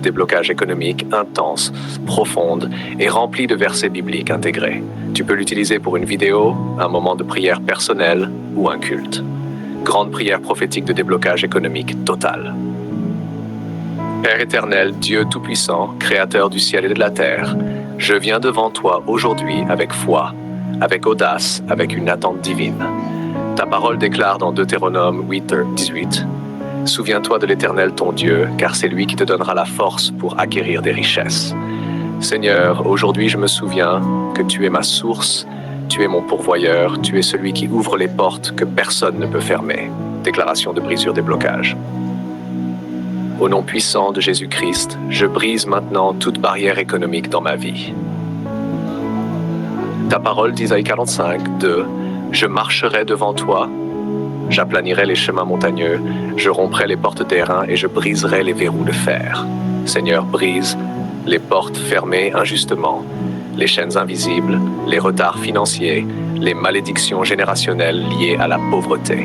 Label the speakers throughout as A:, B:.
A: déblocage économique intense, profonde et remplie de versets bibliques intégrés. Tu peux l'utiliser pour une vidéo, un moment de prière personnel ou un culte. Grande prière prophétique de déblocage économique total. Père éternel, Dieu Tout-Puissant, Créateur du ciel et de la terre, je viens devant toi aujourd'hui avec foi, avec audace, avec une attente divine. Ta parole déclare dans Deutéronome 8:18 « Souviens-toi de l'Éternel ton Dieu, car c'est lui qui te donnera la force pour acquérir des richesses. » Seigneur, aujourd'hui je me souviens que tu es ma source, tu es mon pourvoyeur, tu es celui qui ouvre les portes que personne ne peut fermer. Déclaration de brisure des blocages. Au nom puissant de Jésus-Christ, je brise maintenant toute barrière économique dans ma vie. Ta parole d'Isaïe 45:2 « Je marcherai devant toi, j'aplanirai les chemins montagneux, je romprai les portes d'airain et je briserai les verrous de fer. » Seigneur, brise les portes fermées injustement, les chaînes invisibles, les retards financiers, les malédictions générationnelles liées à la pauvreté.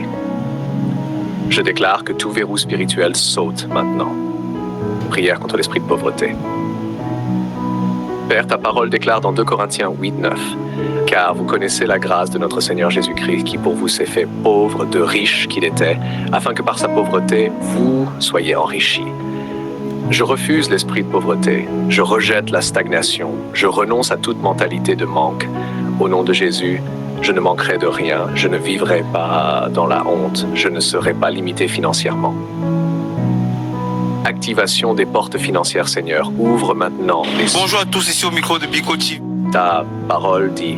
A: Je déclare que tout verrou spirituel saute maintenant. Prière contre l'esprit de pauvreté. Père, ta parole déclare dans 2 Corinthiens 8:9 « Car vous connaissez la grâce de notre Seigneur Jésus-Christ qui pour vous s'est fait pauvre de riche qu'il était, afin que par sa pauvreté, vous soyez enrichis. » Je refuse l'esprit de pauvreté, je rejette la stagnation, je renonce à toute mentalité de manque. Au nom de Jésus, je ne manquerai de rien, je ne vivrai pas dans la honte, je ne serai pas limité financièrement. Activation des portes financières, Seigneur, ouvre maintenant les...
B: Bonjour à tous, ici au micro de Bicoti.
A: Ta parole dit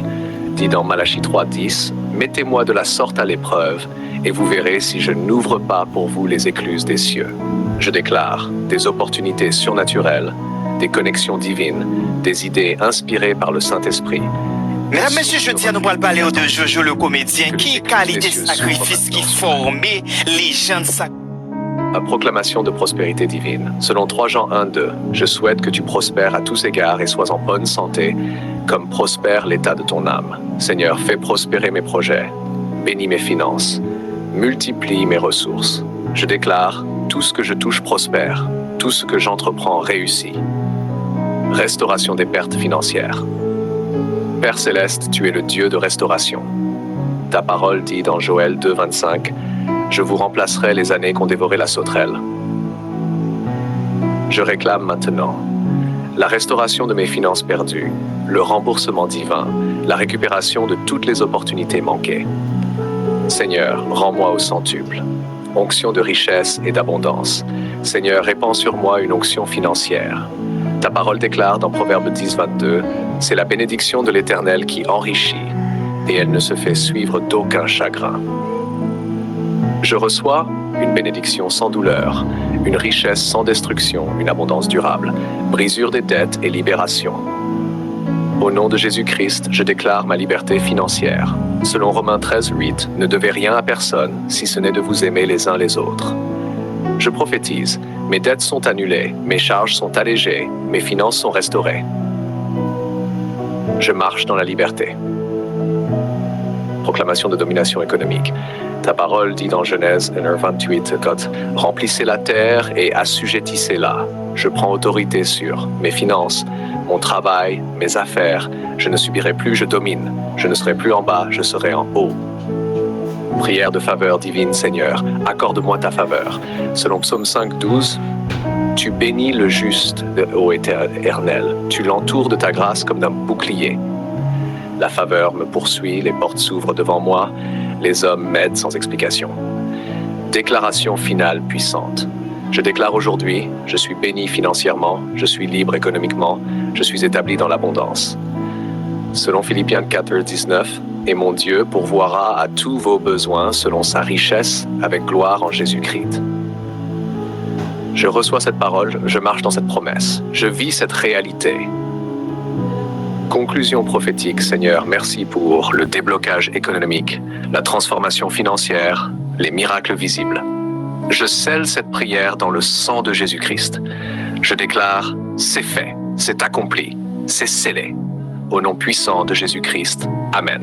A: dans Malachie 3:10, « Mettez-moi de la sorte à l'épreuve, et vous verrez si je n'ouvre pas pour vous les écluses des cieux. » Je déclare des opportunités surnaturelles, des connexions divines, des idées inspirées par le Saint-Esprit.
B: Mesdames, messieurs, je tiens à nous parler de Jojo le comédien. Qui qualité sacrifice qui formait les gens de sa...
A: À proclamation de prospérité divine. Selon 3 Jean 1:2, je souhaite que tu prospères à tous égards et sois en bonne santé, comme prospère l'état de ton âme. Seigneur, fais prospérer mes projets, bénis mes finances, multiplie mes ressources. Je déclare, tout ce que je touche prospère, tout ce que j'entreprends réussit. Restauration des pertes financières. Père céleste, tu es le Dieu de restauration. Ta parole dit dans Joël 2:25, « Je vous remplacerai les années qu'ont dévoré la sauterelle. » Je réclame maintenant la restauration de mes finances perdues, le remboursement divin, la récupération de toutes les opportunités manquées. Seigneur, rends-moi au centuple. Onction de richesse et d'abondance. Seigneur, répands sur moi une onction financière. Ta parole déclare dans Proverbe 10:22, « C'est la bénédiction de l'Éternel qui enrichit, et elle ne se fait suivre d'aucun chagrin. » Je reçois une bénédiction sans douleur, une richesse sans destruction, une abondance durable, brisure des dettes et libération. Au nom de Jésus-Christ, je déclare ma liberté financière. Selon Romains 13:8, ne devez rien à personne, si ce n'est de vous aimer les uns les autres. Je prophétise, mes dettes sont annulées, mes charges sont allégées, mes finances sont restaurées. Je marche dans la liberté. Proclamation de domination économique. Ta parole dit dans Genèse 1:28, « Remplissez la terre et assujettissez-la. Je prends autorité sur mes finances, mon travail, mes affaires. Je ne subirai plus, je domine. Je ne serai plus en bas, je serai en haut. » Prière de faveur divine, Seigneur, accorde-moi ta faveur. Selon Psaume 5:12, « Tu bénis le juste, ô Éternel. Tu l'entoures de ta grâce comme d'un bouclier. » La faveur me poursuit, les portes s'ouvrent devant moi, les hommes m'aident sans explication. Déclaration finale puissante. Je déclare aujourd'hui, je suis béni financièrement, je suis libre économiquement, je suis établi dans l'abondance. Selon Philippiens 4:19, « Et mon Dieu pourvoira à tous vos besoins selon sa richesse avec gloire en Jésus-Christ. » Je reçois cette parole, je marche dans cette promesse, je vis cette réalité. Conclusion prophétique, Seigneur, merci pour le déblocage économique, la transformation financière, les miracles visibles. Je scelle cette prière dans le sang de Jésus-Christ. Je déclare, c'est fait, c'est accompli, c'est scellé. Au nom puissant de Jésus-Christ. Amen.